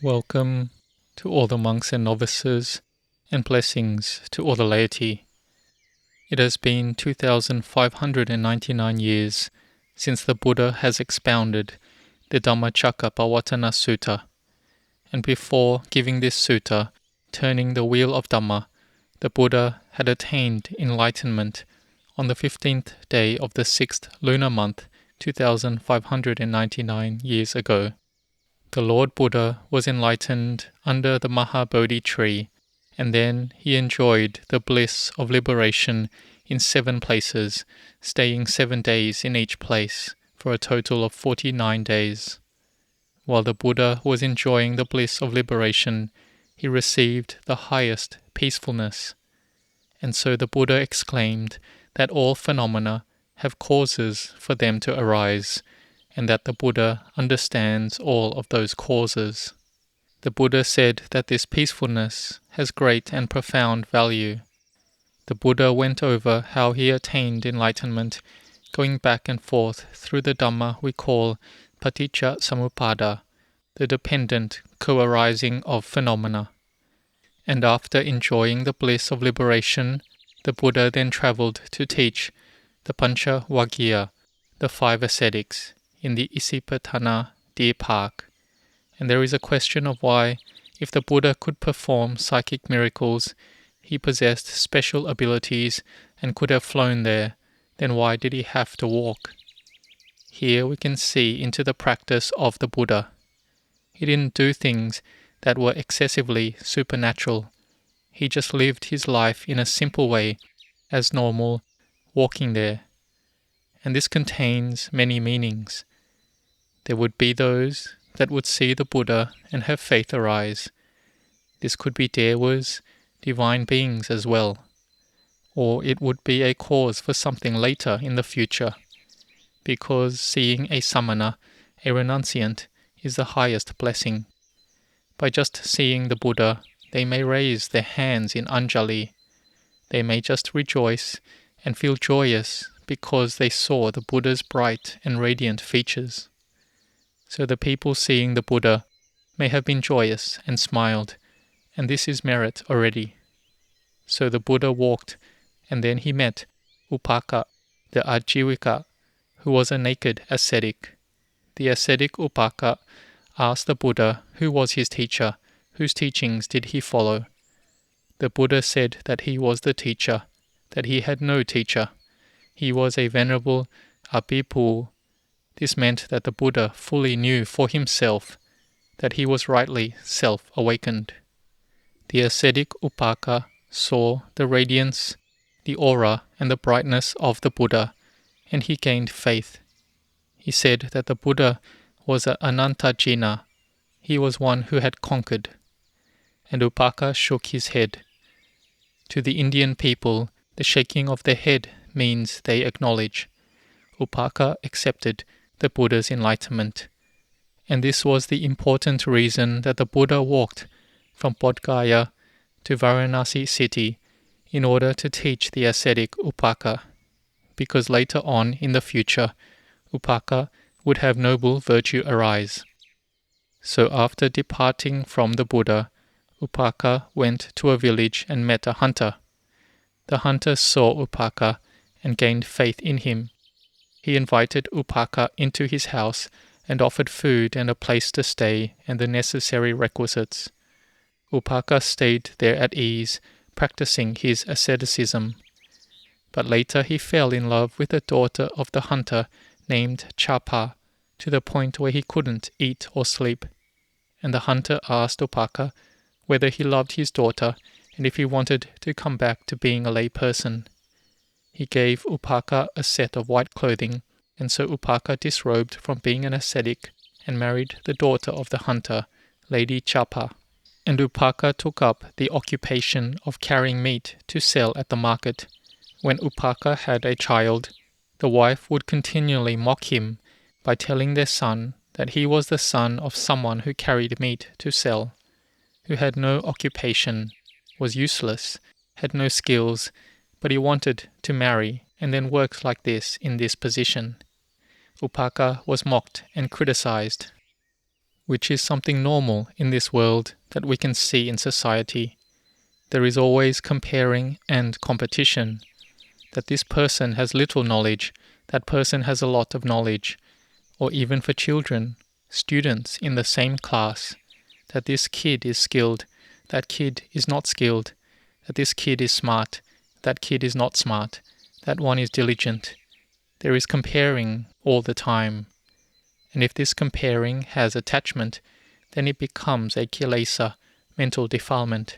Welcome to all the monks and novices, and blessings to all the laity. It has been 2,599 years since the Buddha has expounded the Dhammacakkappavattana Sutta, and before giving this sutta, turning the wheel of Dhamma, the Buddha had attained enlightenment on the 15th day of the 6th lunar month 2,599 years ago. The Lord Buddha was enlightened under the Mahabodhi tree, and then he enjoyed the bliss of liberation in 7 places, staying 7 days in each place, for a total of 49 days. While the Buddha was enjoying the bliss of liberation, he received the highest peacefulness. And so the Buddha exclaimed that all phenomena have causes for them to arise, and that the Buddha understands all of those causes. The Buddha said that this peacefulness has great and profound value. The Buddha went over how he attained enlightenment, going back and forth through the Dhamma we call paticca samuppada, the dependent co-arising of phenomena. And after enjoying the bliss of liberation, the Buddha then travelled to teach the Pancavaggiya, the 5 ascetics, in the Isipatana deer park. And there is a question of why, if the Buddha could perform psychic miracles, he possessed special abilities and could have flown there, then why did he have to walk? Here we can see into the practice of the Buddha. He didn't do things that were excessively supernatural. He just lived his life in a simple way, as normal, walking there. And this contains many meanings. There would be those that would see the Buddha and have faith arise. This could be devas, divine beings as well. Or it would be a cause for something later in the future, because seeing a samana, a renunciant, is the highest blessing. By just seeing the Buddha, they may raise their hands in anjali. They may just rejoice and feel joyous because they saw the Buddha's bright and radiant features. So the people seeing the Buddha may have been joyous and smiled, and this is merit already. So the Buddha walked, and then he met Upaka, the Ajivika, who was a naked ascetic. The ascetic Upaka asked the Buddha who was his teacher, whose teachings did he follow. The Buddha said that he was the teacher, that he had no teacher. He was a venerable Abhipu. This meant that the Buddha fully knew for himself that he was rightly self-awakened. The ascetic Upaka saw the radiance, the aura and the brightness of the Buddha, and he gained faith. He said that the Buddha was an Anantajina. He was one who had conquered. And Upaka shook his head. To the Indian people, the shaking of their head means they acknowledge. Upaka accepted the Buddha's enlightenment. And this was the important reason that the Buddha walked from Bodhgaya to Varanasi City in order to teach the ascetic Upaka, because later on in the future, Upaka would have noble virtue arise. So after departing from the Buddha, Upaka went to a village and met a hunter. The hunter saw Upaka and gained faith in him. He invited Upaka into his house and offered food and a place to stay and the necessary requisites. Upaka stayed there at ease, practicing his asceticism. But later he fell in love with a daughter of the hunter named Chapa, to the point where he couldn't eat or sleep. And the hunter asked Upaka whether he loved his daughter and if he wanted to come back to being a lay person. He gave Upaka a set of white clothing, and so Upaka disrobed from being an ascetic and married the daughter of the hunter, Lady Chapa. And Upaka took up the occupation of carrying meat to sell at the market. When Upaka had a child, the wife would continually mock him by telling their son that he was the son of someone who carried meat to sell, who had no occupation, was useless, had no skills, but he wanted to marry and then worked like this in this position. Upaka was mocked and criticized. which is something normal in this world that we can see in society. There is always comparing and competition, that this person has little knowledge, that person has a lot of knowledge, or even for children, students in the same class, that this kid is skilled, that kid is not skilled, that this kid is smart, that kid is not smart, that one is diligent. There is comparing all the time. And if this comparing has attachment, then it becomes a kilesa, mental defilement.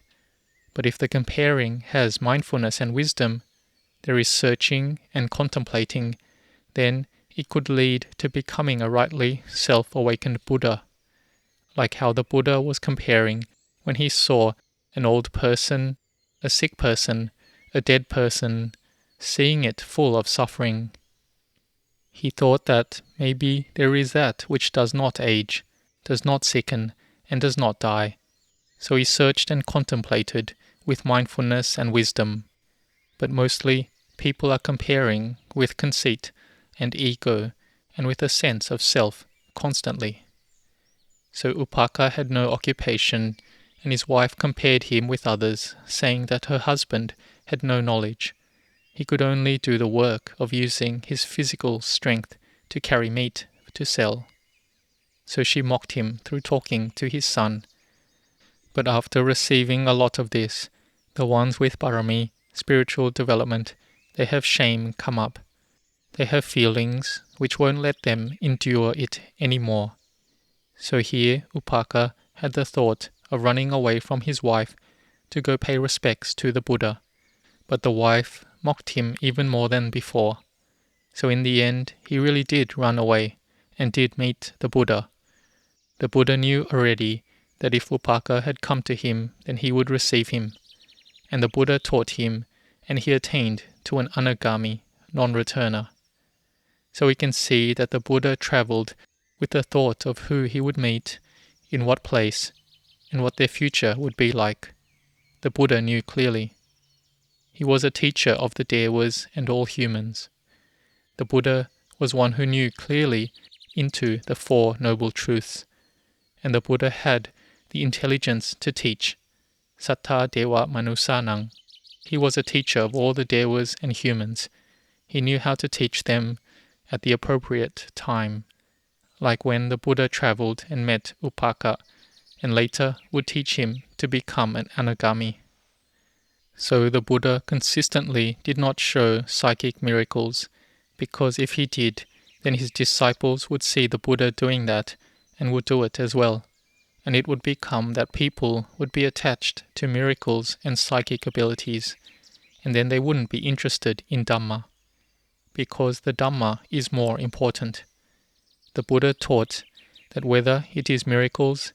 But if the comparing has mindfulness and wisdom, there is searching and contemplating, then it could lead to becoming a rightly self-awakened Buddha. Like how the Buddha was comparing when he saw an old person, a sick person, a dead person, seeing it full of suffering. He thought that maybe there is that which does not age, does not sicken, and does not die. So he searched and contemplated with mindfulness and wisdom. But mostly, people are comparing with conceit and ego and with a sense of self constantly. So Upaka had no occupation, and his wife compared him with others, saying that her husband had no knowledge. He could only do the work of using his physical strength to carry meat to sell. So she mocked him through talking to his son. But after receiving a lot of this, the ones with parami, spiritual development, they have shame come up. They have feelings which won't let them endure it anymore. So here Upaka had the thought of running away from his wife to go pay respects to the Buddha. But the wife mocked him even more than before. So in the end, he really did run away and did meet the Buddha. The Buddha knew already that if Upaka had come to him, then he would receive him. And the Buddha taught him, and he attained to an anagami, non-returner. So we can see that the Buddha travelled with the thought of who he would meet, in what place, and what their future would be like. The Buddha knew clearly. He was a teacher of the devas and all humans. The Buddha was one who knew clearly into the Four Noble Truths, and the Buddha had the intelligence to teach. Satta Deva Manusanang. He was a teacher of all the devas and humans. He knew how to teach them at the appropriate time, like when the Buddha travelled and met Upaka, and later would teach him to become an anagami. So the Buddha consistently did not show psychic miracles, because if he did, then his disciples would see the Buddha doing that and would do it as well, and it would become that people would be attached to miracles and psychic abilities, and then they wouldn't be interested in Dhamma, because the Dhamma is more important. The Buddha taught that whether it is miracles,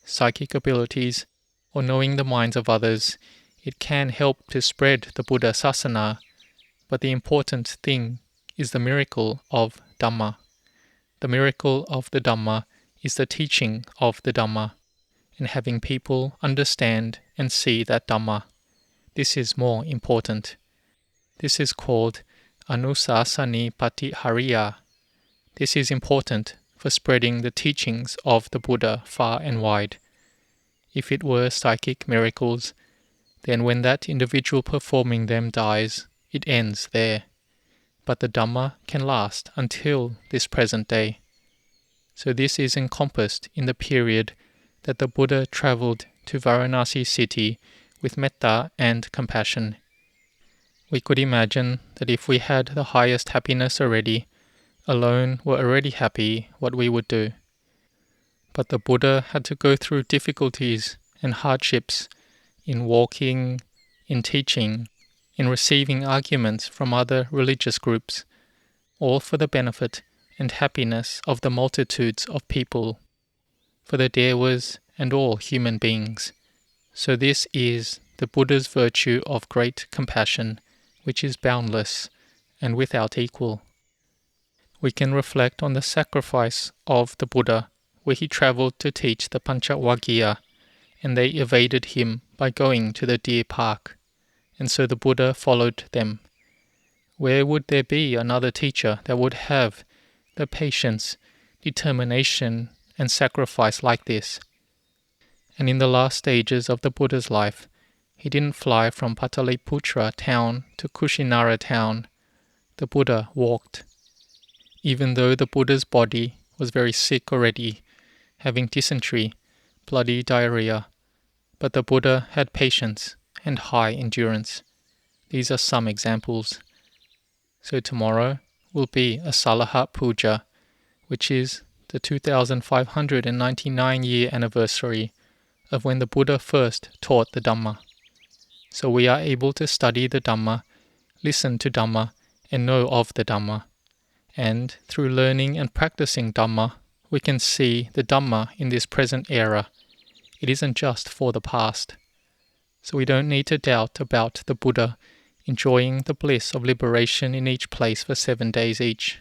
psychic abilities, or knowing the minds of others, it can help to spread the Buddha Sasana, but the important thing is the miracle of Dhamma. The miracle of the Dhamma is the teaching of the Dhamma, and having people understand and see that Dhamma. This is more important. This is called Anusasani Patihariya. This is important for spreading the teachings of the Buddha far and wide. If it were psychic miracles, then when that individual performing them dies, it ends there. But the Dhamma can last until this present day. So this is encompassed in the period that the Buddha travelled to Varanasi City with metta and compassion. We could imagine that if we had the highest happiness already, alone were already happy, what we would do. But the Buddha had to go through difficulties and hardships in walking, in teaching, in receiving arguments from other religious groups, all for the benefit and happiness of the multitudes of people, for the devas and all human beings. So this is the Buddha's virtue of great compassion, which is boundless and without equal. We can reflect on the sacrifice of the Buddha, where he travelled to teach the Pancavaggiya, and they evaded him by going to the deer park, and so the Buddha followed them. Where would there be another teacher that would have the patience, determination, and sacrifice like this. And in the last stages of the Buddha's life, he didn't fly from Pataliputra town to Kushinara town. The Buddha walked. Even though the Buddha's body was very sick already, having dysentery, bloody diarrhea, but the Buddha had patience and high endurance. These are some examples. So tomorrow will be a Salahat Puja, which is the 2599-year anniversary of when the Buddha first taught the Dhamma. So we are able to study the Dhamma, listen to Dhamma, and know of the Dhamma. And through learning and practicing Dhamma, we can see the Dhamma in this present era. It isn't just for the past. So we don't need to doubt about the Buddha enjoying the bliss of liberation in each place for 7 days each.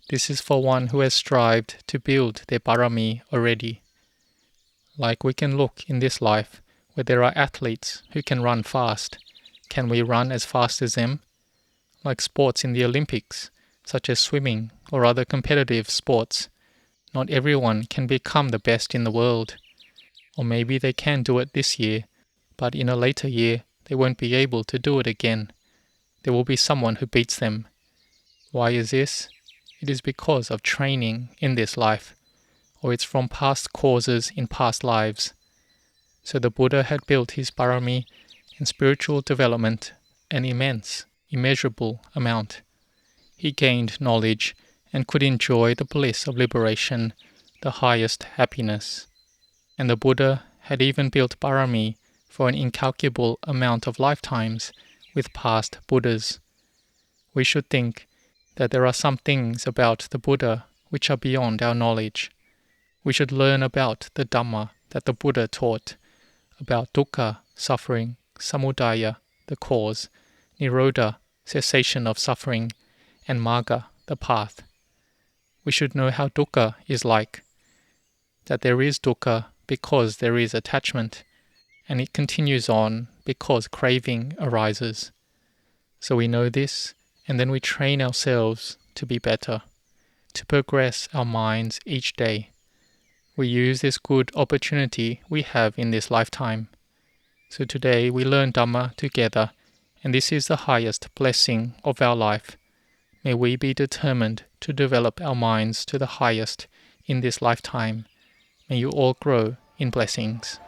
This is for one who has strived to build their parami already. Like we can look in this life where there are athletes who can run fast. Can we run as fast as them? Like sports in the Olympics, such as swimming or other competitive sports, not everyone can become the best in the world. Or maybe they can do it this year, but in a later year they won't be able to do it again. There will be someone who beats them. Why is this? It is because of training in this life, or it's from past causes in past lives. So the Buddha had built his parami and spiritual development an immense, immeasurable amount. He gained knowledge and could enjoy the bliss of liberation, the highest happiness. And the Buddha had even built parami for an incalculable amount of lifetimes with past Buddhas. We should think that there are some things about the Buddha which are beyond our knowledge. We should learn about the Dhamma that the Buddha taught, about dukkha, suffering, samudaya, the cause, nirodha, cessation of suffering, and magga, the path. We should know how dukkha is like, that there is dukkha because there is attachment, and it continues on because craving arises. So we know this, and then we train ourselves to be better, to progress our minds each day. We use this good opportunity we have in this lifetime. So today we learn Dhamma together, and this is the highest blessing of our life. May we be determined to develop our minds to the highest in this lifetime. May you all grow in blessings.